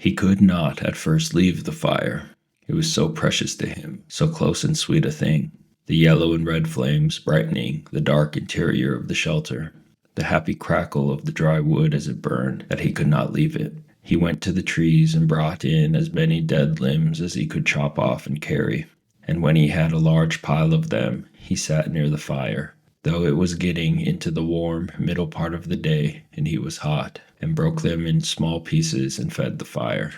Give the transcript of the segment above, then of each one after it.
He could not at first leave the fire. It was so precious to him, so close and sweet a thing. The yellow and red flames brightening the dark interior of the shelter. The happy crackle of the dry wood as it burned, that he could not leave it. He went to the trees and brought in as many dead limbs as he could chop off and carry. And when he had a large pile of them, he sat near the fire, though it was getting into the warm middle part of the day, and he was hot, and broke them in small pieces and fed the fire.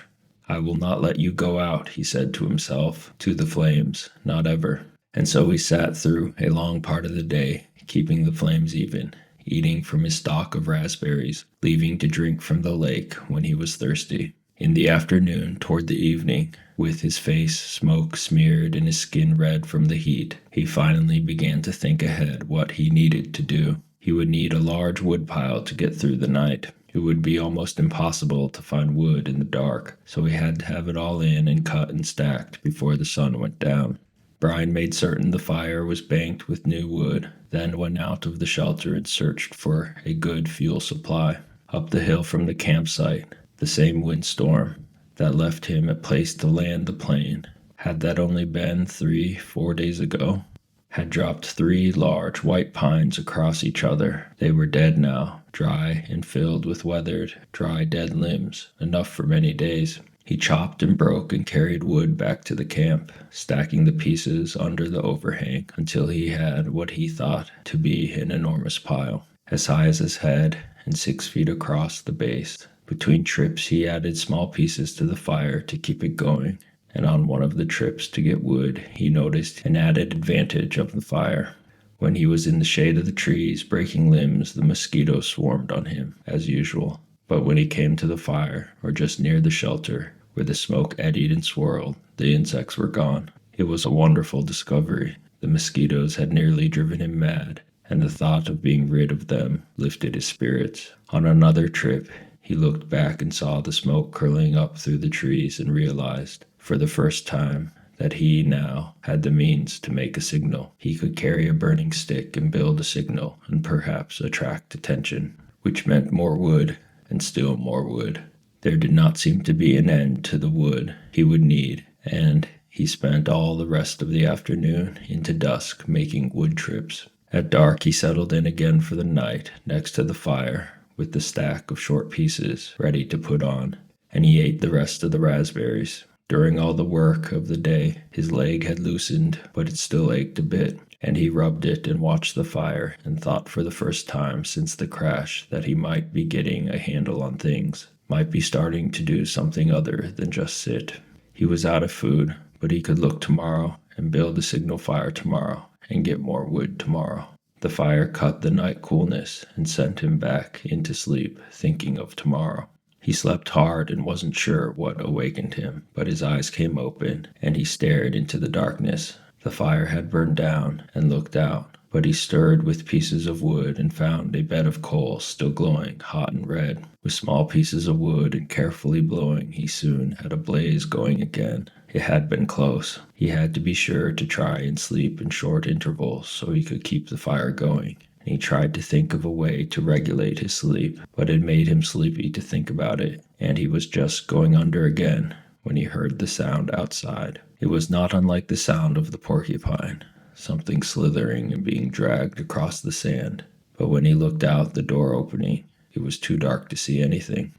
I will not let you go out, he said to himself, to the flames, not ever. And so he sat through a long part of the day, keeping the flames even, eating from his stock of raspberries, leaving to drink from the lake when he was thirsty. In the afternoon, toward the evening, with his face smoke smeared and his skin red from the heat, he finally began to think ahead what he needed to do. He would need a large wood pile to get through the night. It would be almost impossible to find wood in the dark, so he had to have it all in and cut and stacked before the sun went down. Brian made certain the fire was banked with new wood, then went out of the shelter and searched for a good fuel supply. Up the hill from the campsite, the same windstorm that left him a place to land the plane, had that only been 3-4 days ago, had dropped 3 large white pines across each other. They were dead now, dry and filled with weathered, dry dead limbs, enough for many days. He chopped and broke and carried wood back to the camp, stacking the pieces under the overhang until he had what he thought to be an enormous pile, as high as his head and 6 feet across the base. Between trips he added small pieces to the fire to keep it going, and on one of the trips to get wood he noticed an added advantage of the fire. When he was in the shade of the trees breaking limbs, the mosquitoes swarmed on him, as usual. But when he came to the fire, or just near the shelter, where the smoke eddied and swirled, the insects were gone. It was a wonderful discovery. The mosquitoes had nearly driven him mad, and the thought of being rid of them lifted his spirits. On another trip, he looked back and saw the smoke curling up through the trees and realized, for the first time, that he now had the means to make a signal. He could carry a burning stick and build a signal and perhaps attract attention, which meant more wood and still more wood. There did not seem to be an end to the wood he would need, and he spent all the rest of the afternoon into dusk making wood trips. At dark he settled in again for the night next to the fire with the stack of short pieces ready to put on, and he ate the rest of the raspberries. During all the work of the day, his leg had loosened, but it still ached a bit, and he rubbed it and watched the fire and thought for the first time since the crash that he might be getting a handle on things, might be starting to do something other than just sit. He was out of food, but he could look tomorrow and build a signal fire tomorrow and get more wood tomorrow. The fire cut the night coolness and sent him back into sleep, thinking of tomorrow. He slept hard and wasn't sure what awakened him, but his eyes came open and he stared into the darkness. The fire had burned down and looked out, but he stirred with pieces of wood and found a bed of coals still glowing hot and red. With small pieces of wood and carefully blowing, he soon had a blaze going again. It had been close. He had to be sure to try and sleep in short intervals so he could keep the fire going. He tried to think of a way to regulate his sleep, but it made him sleepy to think about it, and he was just going under again when he heard the sound outside. It was not unlike the sound of the porcupine, something slithering and being dragged across the sand, but when he looked out the door opening, it was too dark to see anything.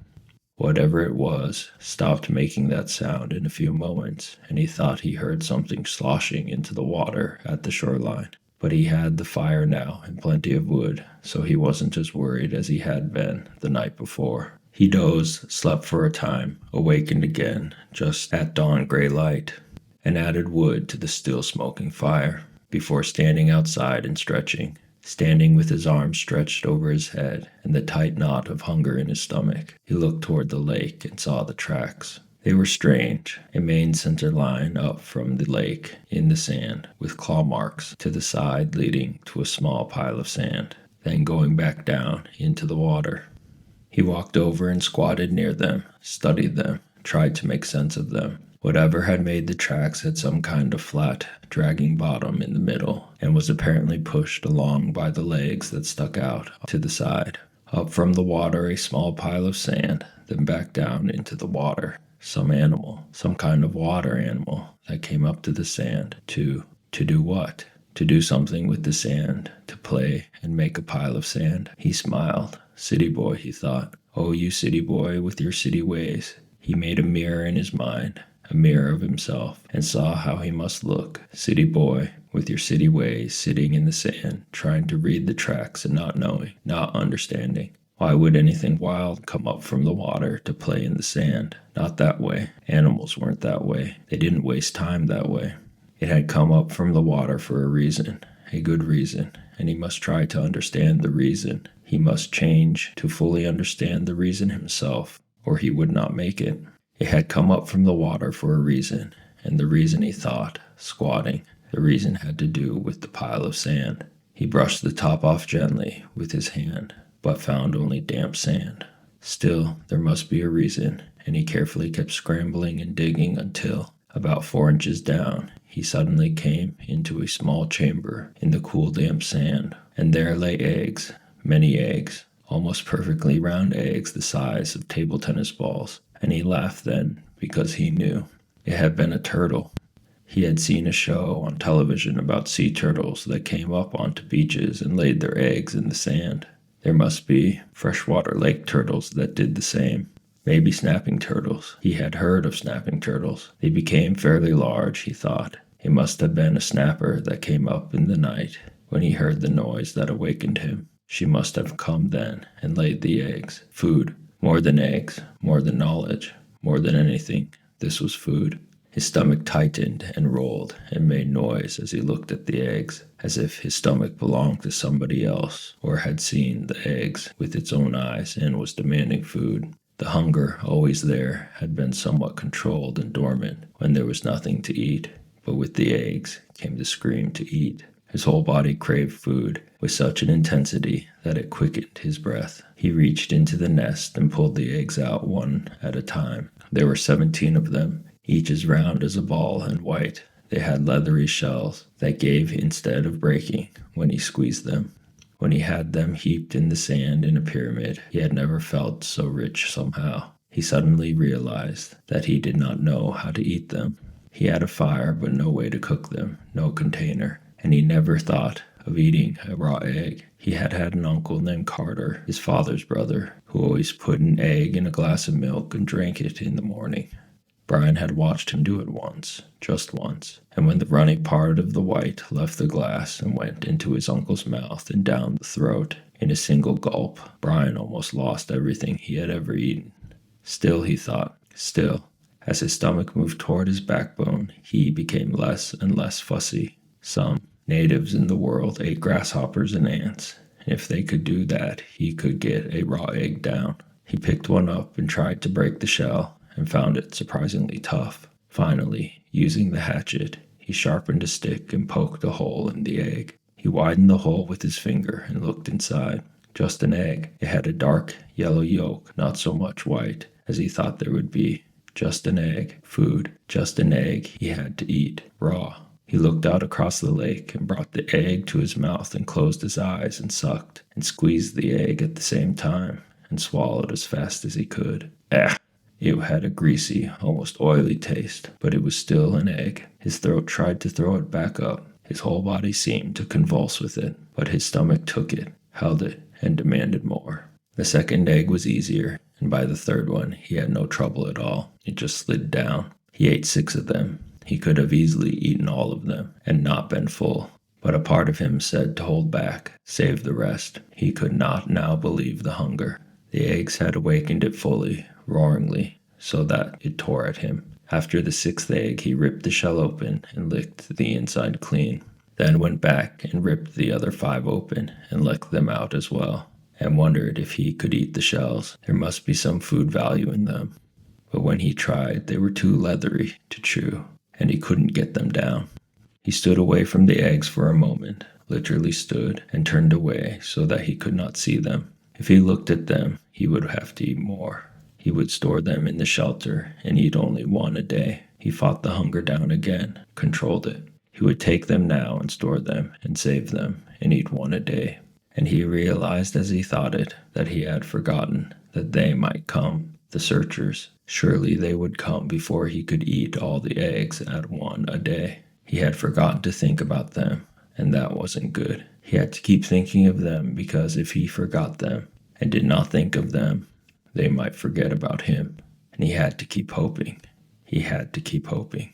Whatever it was stopped making that sound in a few moments, and he thought he heard something sloshing into the water at the shoreline. But he had the fire now and plenty of wood, so he wasn't as worried as he had been the night before. He dozed, slept for a time, awakened again just at dawn gray light, and added wood to the still smoking fire before standing outside and stretching. Standing with his arms stretched over his head and the tight knot of hunger in his stomach, he looked toward the lake and saw the tracks. They were strange, a main center line up from the lake in the sand, with claw marks to the side leading to a small pile of sand, then going back down into the water. He walked over and squatted near them, studied them, tried to make sense of them. Whatever had made the tracks had some kind of flat, dragging bottom in the middle, and was apparently pushed along by the legs that stuck out to the side. Up from the water a small pile of sand, then back down into the water. some animal, some kind of water animal that came up to the sand to do what? To do something with the sand, to play and make a pile of sand. He smiled. City boy, he thought. Oh, you city boy with your city ways. He made a mirror in his mind, a mirror of himself, and saw how he must look. City boy with your city ways, sitting in the sand, trying to read the tracks and not knowing, not understanding. Why would anything wild come up from the water to play in the sand? Not that way. Animals weren't that way. They didn't waste time that way. It had come up from the water for a reason, a good reason, and he must try to understand the reason. He must change to fully understand the reason himself, or he would not make it. It had come up from the water for a reason, and the reason he thought, squatting, the reason had to do with the pile of sand. He brushed the top off gently with his hand, but found only damp sand. Still, there must be a reason, and he carefully kept scrambling and digging until, about 4 inches down, he suddenly came into a small chamber in the cool damp sand, and there lay eggs, many eggs, almost perfectly round eggs the size of table tennis balls, and he laughed then because he knew. It had been a turtle. He had seen a show on television about sea turtles that came up onto beaches and laid their eggs in the sand. There must be freshwater lake turtles that did the same. Maybe snapping turtles. He had heard of snapping turtles. They became fairly large, he thought. It must have been a snapper that came up in the night when he heard the noise that awakened him. She must have come then and laid the eggs. Food. More than eggs. More than knowledge. More than anything. This was food. His stomach tightened and rolled and made noise as he looked at the eggs, as if his stomach belonged to somebody else or had seen the eggs with its own eyes and was demanding food. The hunger, always there, had been somewhat controlled and dormant when there was nothing to eat, but with the eggs came the scream to eat. His whole body craved food with such an intensity that it quickened his breath. He reached into the nest and pulled the eggs out one at a time. There were 17 of them, each as round as a ball and white. They had leathery shells that gave instead of breaking when he squeezed them. When he had them heaped in the sand in a pyramid, he had never felt so rich somehow. He suddenly realized that he did not know how to eat them. He had a fire but no way to cook them, no container, and he never thought of eating a raw egg. He had an uncle named Carter, his father's brother, who always put an egg in a glass of milk and drank it in the morning. Brian had watched him do it once, just once, and when the runny part of the white left the glass and went into his uncle's mouth and down the throat in a single gulp, Brian almost lost everything he had ever eaten. Still, he thought, still, as his stomach moved toward his backbone, he became less and less fussy. Some natives in the world ate grasshoppers and ants, and if they could do that, he could get a raw egg down. He picked one up and tried to break the shell, and found it surprisingly tough. Finally, using the hatchet, he sharpened a stick and poked a hole in the egg. He widened the hole with his finger and looked inside. Just an egg. It had a dark yellow yolk, not so much white as he thought there would be. Just an egg. Food. Just an egg he had to eat. Raw. He looked out across the lake and brought the egg to his mouth and closed his eyes and sucked and squeezed the egg at the same time and swallowed as fast as he could. It had a greasy, almost oily taste, but it was still an egg. His throat tried to throw it back up. His whole body seemed to convulse with it, but his stomach took it, held it, and demanded more. The second egg was easier, and by the third one, he had no trouble at all. It just slid down. He ate 6 of them. He could have easily eaten all of them and not been full, but a part of him said to hold back, save the rest. He could not now believe the hunger. The eggs had awakened it fully, roaringly, so that it tore at him. After the 6th egg, he ripped the shell open and licked the inside clean, then went back and ripped the other 5 open and licked them out as well, and wondered if he could eat the shells. There must be some food value in them. But when he tried, they were too leathery to chew, and he couldn't get them down. He stood away from the eggs for a moment, literally stood, and turned away so that he could not see them. If he looked at them, he would have to eat more. He would store them in the shelter and eat only 1 a day. He fought the hunger down again, controlled it. He would take them now and store them and save them and eat 1 a day. And he realized as he thought it that he had forgotten that they might come, the searchers, Surely they would come before he could eat all the eggs at one a day. He had forgotten to think about them, and that wasn't good. He had to keep thinking of them because if he forgot them and did not think of them, they might forget about him. And he had to keep hoping. He had to keep hoping.